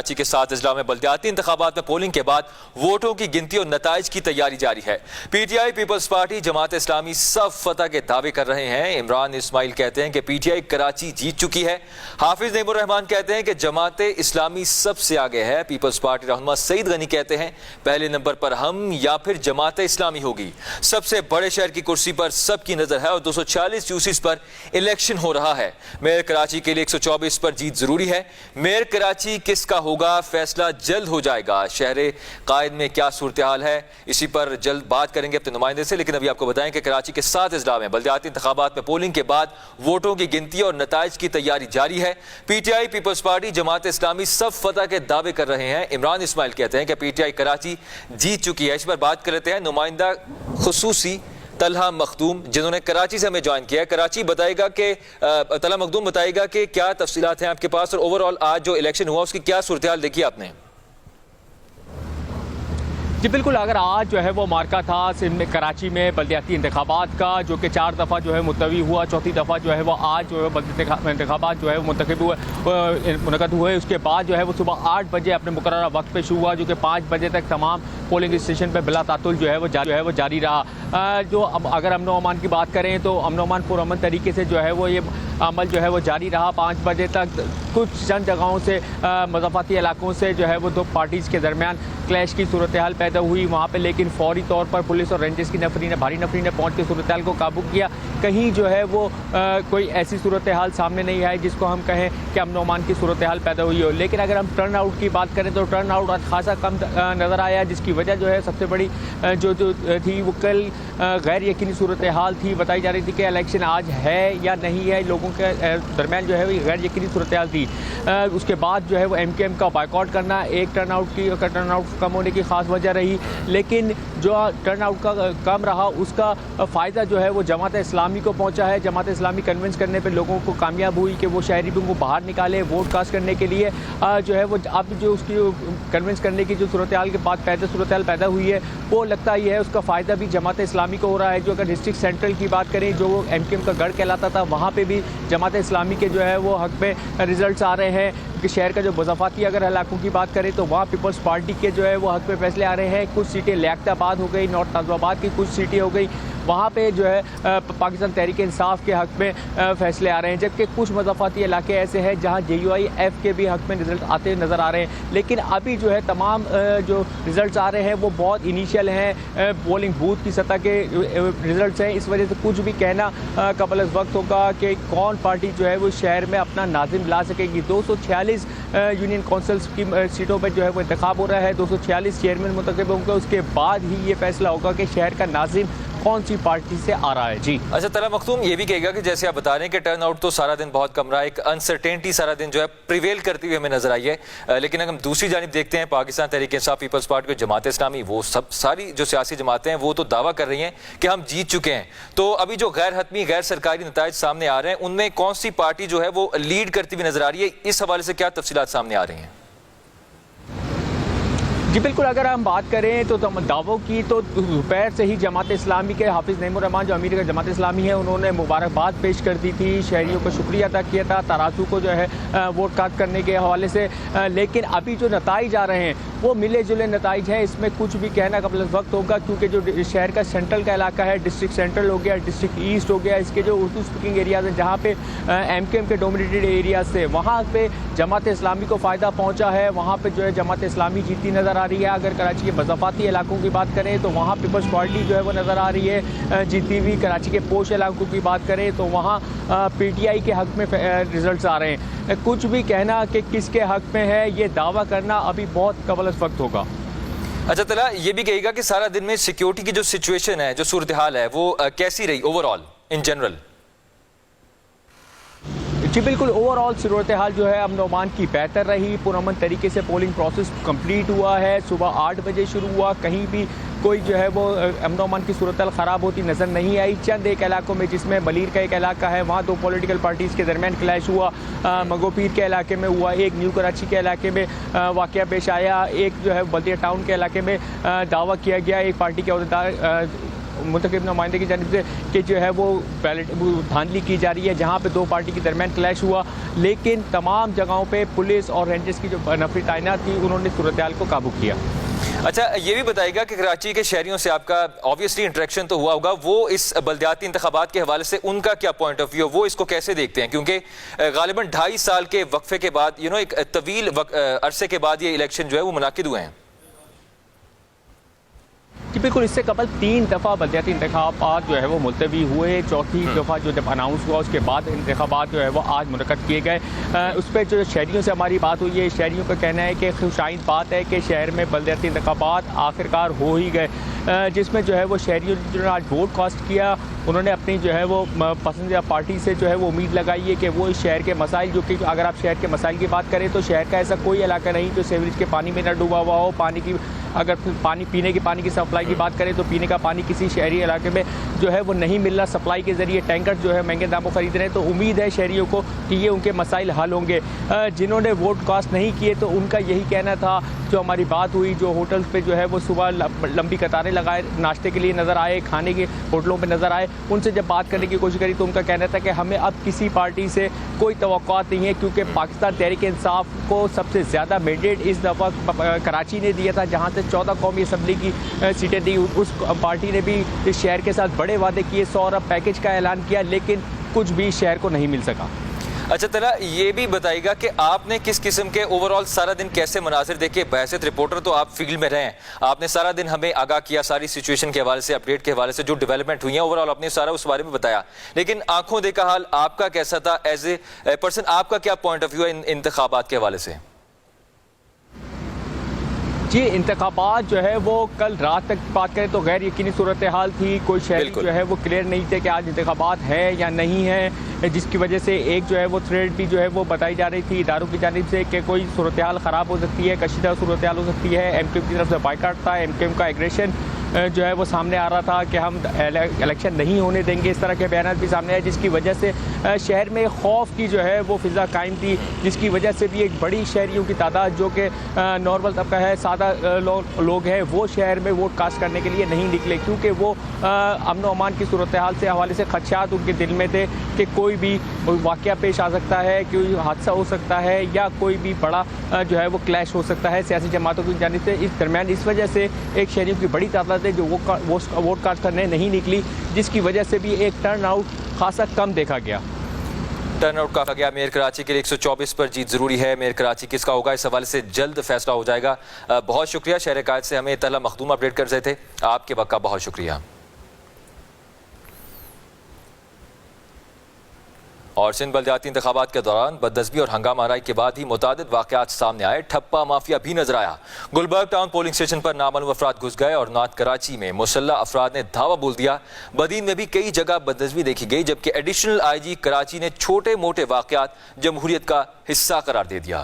कराची के 7 अजला में बल्दियाती इंतखाबात में पोलिंग के बाद वोटों की गिनती और नताइज की तैयारी जारी है। PTI, peoples party, Jamaat Islami सब फतह के दावे कर रहे हैं। इमरान इस्माइल कहते हैं कि पीटीआई कराची जीत चुकी है। हाफिज नईमुर रहमान कहते हैं कि जमात इस्लामी सबसे आगे है। पीपल्स पार्टी रहनुमा सईद गनी कहते हैं पहले नंबर पर हम या फिर जमात इस्लामी होगी। सबसे बड़े शहर की कुर्सी पर सबकी नजर है और 240 यूसीस पर इलेक्शन हो रहा है। मेयर कराची के लिए 124 पर जीत जरूरी है। मेयर कराची किसका होगा, फैसला जल्द हो जाएगा। शहर कायद में क्या सूरत हाल है, इसी पर जल्द बात करेंगे अपने नुमाइंदे से। लेकिन अभी आपको बताएं कि कराची के 7 अजला में बल्दियाती इंतखाबात में पोलिंग के बाद वोटों की गिनती और नताइज की तैयारी जारी है। PTI, peoples party, Jamaat Islami सब फतह के दावे कर रहे हैं। इमरान इस्माइल कहते हैं कि पीटीआई कराची जीत चुकी है। इस पर बात कर लेते हैं नुमाइंदा खुसूसी तलहा मखदूम, जिन्होंने कराची से हमें ज्वाइन किया है। कराची बताएगा कि तलहा मखदूम बताएगा कि क्या तफसीलात हैं आपके पास और ओवरऑल आज जो इलेक्शन हुआ उसकी क्या सूरत हाल देखी आपने? जी बिल्कुल, अगर आज जो है वो मार्का था सिंध में कराची में बल्दियाती इंतखाबात का, जो कि 4 दफ़ा जो है मुलतवी हुआ, चौथी दफ़ा जो है वो आज जो है बल्दियाती इंतखाबात जो है वो मुनक़द हुए। उसके बाद जो है वो सुबह 8 बजे अपने मुकर्ररा वक्त पे शुरू हुआ, जो कि 5 बजे तक तमाम पोलिंग स्टेशन पर बिला तातुल जो है वो जारी रहा। जो अब अगर अमन अमान की बात करें तो अमन अमान पुरअमन तरीके से जो है वो ये अमल जो है वो जारी रहा 5 बजे तक। कुछ चंद जगहों से मज़ाफ़ाती इलाकों से जो है वो दो पार्टीज़ के दरमियान क्लैश की सूरत हाल पैदा हुई वहाँ पे, लेकिन फौरी तौर पर पुलिस और रेंजर्स की भारी नफरी ने पहुँच के सूरत हाल को काबू किया। कहीं जो है वो कोई ऐसी सूरत हाल सामने नहीं आई जिसको हम कहें कि अमन अमान की सूरत हाल पैदा हुई हो। लेकिन अगर हम टर्न आउट की बात करें तो टर्न आउट खासा कम नज़र आया, जिसकी वजह जो है सबसे बड़ी जो थी वो कल गैर यकीनी सूरत हाल थी। बताई जा रही थी कि इलेक्शन आज है या नहीं है, लोगों के दरमियान जो है वो गैर यकीनी सूरत हाल थी। उसके बाद जो है वो MKM का बाइकआउट करना एक टर्न आउट कम होने की खास वजह रही। लेकिन जो टर्न आउट का कम रहा उसका फ़ायदा जो है वो जमात इस्लामी को पहुंचा है। जमात इस्लामी कन्विंस करने पे लोगों को कामयाब हुई कि वो शहरी को बाहर निकाले वोट कास्ट करने के लिए। जो है वो अब जो उसकी कन्विंस करने की जो सूरत हाल के बाद सूरत हाल पैदा हुई है वो लगता ही है उसका फ़ायदा भी जमात इस्लामी को हो रहा है। जो अगर डिस्ट्रिक्ट सेंट्रल की बात करें जो MKM का गढ़ कहलाता था, वहाँ पर भी जमात इस्लामी के जो है वो हक में रिजल्ट आ रहे हैं। कि शहर का जो मज़ाफ़ाती अगर इलाकों की बात करें तो वहाँ पीपल्स पार्टी के जो है वो हक में फैसले आ रहे हैं। कुछ सीटें लियाकताबाद हो गई, नॉर्थ नाज़िमाबाद की कुछ सीटें हो गई, वहाँ पे जो है पाकिस्तान तहरीक इंसाफ के हक में फैसले आ रहे हैं। जबकि कुछ मज़ाफ़ाती इलाके ऐसे हैं जहाँ JUIF के भी हक में रिज़ल्ट आते नज़र आ रहे हैं। लेकिन अभी जो है तमाम जो रिज़ल्ट आ रहे हैं वो बहुत इनिशियल हैं, पोलिंग बूथ की सतह के रिज़ल्ट हैं। इस वजह से कुछ भी कहना कबल वक्त होगा कि कौन पार्टी जो है वो शहर में अपना नाज़िम ला सकेगी। 246 यूनियन काउंसिल्स की सीटों पर जो है वो इंतखाब हो रहा है, 246 चेयरमैन मुंतखब होंगे। उसके बाद ही ये फैसला होगा कि शहर का नाज़िम कौन सी पार्टी से आ रहा है। जी अच्छा, तलहा मखदूम ये भी कहेगा कि जैसे आप बता रहे हैं कि टर्न आउट तो सारा दिन बहुत कम रहा है, एक अनसर्टेनिटी सारा दिन जो है प्रिवेल करती हुई हमें नजर आई है। लेकिन अगर हम दूसरी जानिब देखते हैं पाकिस्तान तहरीक इंसाफ, पीपल्स पार्टी, जमात इस्लामी, वो सब सारी जो सियासी जमातें हैं वो तो दावा कर रही हैं कि हम जीत चुके हैं। तो अभी जो गैर हतमी गैर सरकारी नताइज सामने आ रहे हैं उनमें कौन सी पार्टी जो है वो लीड करती हुई नजर आ रही है, इस हवाले से क्या तफसीलात सामने आ रही हैं? जी बिल्कुल, अगर हम बात करें तो दावों की तो दोपहर से ही जमात इस्लामी के हाफिज नईमुर रहमान जो अमीर जमात इस्लामी है उन्होंने मुबारकबाद पेश कर दी थी, शहरियों को शुक्रिया अदा किया था तराजू को जो है वोट कास्ट करने के हवाले से। लेकिन अभी जो नताइज आ रहे हैं वो मिले जुले नताइज हैं, इसमें कुछ भी कहना कबल वक्त होगा क्योंकि जो शहर का सेंट्रल का इलाका है, डिस्ट्रिक्ट सेंट्रल हो गया, डिस्ट्रिक्ट ईस्ट हो गया, इसके जो उर्दू स्पीकिंग एरियाज हैं जहाँ पे MKM के डोमिनेटेड एरियाज से वहाँ पे जमात इस्लामी को फ़ायदा पहुँचा है। वहाँ पर जो है जमात इस्लामी जीती नज़र आ रही है। अगर कराची के मज़ाफ़ाती इलाकों की बात करें तो वहाँ पीपल्स पार्टी जो है वो नज़र आ रही है जीती हुई। कराची के पोश इलाकों की बात करें तो वहाँ PTI के हक में रिजल्ट्स आ रहे हैं। कुछ भी कहना कि किसके हक में है ये दावा करना अभी बहुत कबल वक्त होगा। अच्छा, तलहा ये भी कहेगा कि सारा दिन में सिक्योरिटी की जो सिचुएशन है, जो सूरत हाल है वो कैसी रही ओवरऑल इन जनरल? जी बिल्कुल, ओवरऑल सूरत हाल जो है अमन अमान की बेहतर रही। पुरअमन तरीके से पोलिंग प्रोसेस कंप्लीट हुआ है। सुबह 8 बजे शुरू हुआ, कहीं भी कोई जो है वो अमन अमान की सूरत हाल ख़राब होती नज़र नहीं आई। चंद एक इलाकों में जिसमें बलीर का एक इलाका है वहाँ 2 पॉलिटिकल पार्टीज़ के दरमियान क्लैश हुआ, मंगोपीर के इलाके में हुआ, एक न्यू कराची के इलाके में वाक़या पेश आया, एक जो है बल्दिया टाउन के इलाके में दावा किया गया एक पार्टी के अहदेदार मुंतखब नुमाइंदे की जानिब से कि जो है वो बैलेट धांधली की जा रही है, जहाँ पे दो पार्टी के दरमियान क्लैश हुआ, लेकिन तमाम जगहों पे पुलिस और रेंजर्स की जो नफरी तैनात थी उन्होंने सूरत हाल को काबू किया। अच्छा, ये भी बताइएगा कि कराची के शहरियों से आपका ऑब्वियसली इंटरेक्शन तो हुआ होगा, वो इस बल्दियाती इंतखाबात के हवाले से उनका क्या पॉइंट ऑफ व्यू, वो इसको कैसे देखते हैं? क्योंकि गालिबन 2.5 साल के वक्फे के बाद एक तवील अरसे के बाद ये इलेक्शन जो है वो मुनाकिद हुए हैं। जी बिल्कुल, इससे कबल 3 दफ़ा बल्दियाती इंतखाबात जो है वो मुलतवी हुए। चौथी दफ़ा जो जब अनाउंस हुआ उसके बाद इंतखाबात जो है वो आज मुनक़्क़द किए गए। उस पर जो शहरियों से हमारी बात हुई है, शहरियों का कहना है कि खुशाइंद बात है कि शहर में बल्दियाती इंतखाबात आखिरकार हो ही गए, जिसमें जो है वो शहरियों ने जो आज वोट कास्ट किया उन्होंने अपनी जो है वो पसंदीदा पार्टी से जो है वो उम्मीद लगाई है कि वो इस शहर के मसाइल, जो कि अगर आप शहर के मसाइल की बात करें तो शहर का ऐसा कोई इलाका नहीं जो सीवरेज के पानी में न डूबा हुआ हो। पानी की अगर पीने के पानी की सप्लाई की बात करें तो पीने का पानी किसी शहरी इलाके में जो है वो नहीं मिल रहा, सप्लाई के ज़रिए टैंकर जो है महंगे दामों खरीद रहे हैं। तो उम्मीद है शहरियों को कि ये उनके मसाइल हल होंगे। जिन्होंने वोट कास्ट नहीं किए तो उनका यही कहना था, जो हमारी बात हुई, जो होटल्स पे जो है वो सुबह लंबी कतारें लगाए नाश्ते के लिए नज़र आए, खाने के होटलों पे नज़र आए, उनसे जब बात करने की कोशिश करी तो उनका कहना था कि हमें अब किसी पार्टी से कोई तवक्कुआत नहीं है, क्योंकि पाकिस्तान तहरीक इंसाफ को सबसे ज़्यादा मैंडेट इस दफ़ा कराची ने दिया था, जहाँ से 14 कौमी असम्बली की सीटें दी। उस पार्टी ने भी इस शहर के साथ बड़े वादे किए, 100 अरब पैकेज का ऐलान किया, लेकिन कुछ भी शहर को नहीं मिल सका। अच्छा, तला ये भी बताइएगा कि आपने किस किस्म के ओवरऑल सारा दिन कैसे मनाजिर देखे? बहसियत रिपोर्टर तो आप फील्ड में रहे हैं, आपने सारा दिन हमें आगाह किया सारी सिचुएशन के हवाले से, अपडेट के हवाले से, जो डेवलपमेंट हुई है ओवरऑल आपने सारा उस बारे में बताया, लेकिन आंखों देखा हाल आपका कैसा था एज ए पर्सन? आपका क्या पॉइंट ऑफ व्यू है इन इंतखाबात के हवाले से? जी, इंतखाबात जो है वो कल रात तक बात करें तो गैर यकीनी सूरत हाल थी। कोई शहरी जो है वो क्लियर नहीं थे कि आज इंतखाबात है या नहीं है, जिसकी वजह से एक जो है वो थ्रेड भी जो है वो बताई जा रही थी इदारों की जानिब से कि कोई सूरत हाल ख़राब हो सकती है, कशीदा सूरत हाल हो सकती है। MQM की तरफ से बाइकाट था, MQM का एग्रेशन जो है वो सामने आ रहा था कि हम इलेक्शन नहीं होने देंगे, इस तरह के बयान भी सामने आए, जिसकी वजह से शहर में खौफ की जो है वो फिज़ा कायम थी, जिसकी वजह से भी एक बड़ी शहरियों की तादाद जो कि नॉर्मल तबका है, सादा लोग हैं, वो शहर में वोट कास्ट करने के लिए नहीं निकले, क्योंकि वो अमन व अमान की सूरत हाल से हवाले से खदशात उनके दिल में थे कि कोई भी वाक़या पेश आ सकता है, कोई हादसा हो सकता है या कोई भी बड़ा जो है वो क्लैश हो सकता है सियासी जमातों की जानिब से। इस दरमियान इस वजह से एक शहरियों की बड़ी तादाद है जो वोट कास्ट करने नहीं निकली, जिसकी वजह से भी एक टर्न आउट खासा कम देखा गया। टर्न आउट कहा गया। मेयर कराची के लिए 124 पर जीत जरूरी है। मेयर कराची किसका होगा, इस हवाले से जल्द फैसला हो जाएगा। बहुत शुक्रिया, शहर कायद से हमें तला मखदूम अपडेट कर रहे थे, आपके वक्त का बहुत शुक्रिया। और सिंध बल्दियाती इंतखाबात के दौरान बदनज़मी और हंगामा आराई के बाद ही मुतादिद वाक़यात सामने आए। ठप्पा माफिया भी नजर आया। गुलबर्ग टाउन पोलिंग स्टेशन पर नामालूम अफराद घुस गए और नॉर्थ कराची में मुसल्लह अफराद ने धावा बोल दिया। बदीन में भी कई जगह बदनज़मी देखी गई, जबकि एडिशनल IG कराची ने छोटे मोटे वाक़यात जमहूरियत का हिस्सा करार दे दिया।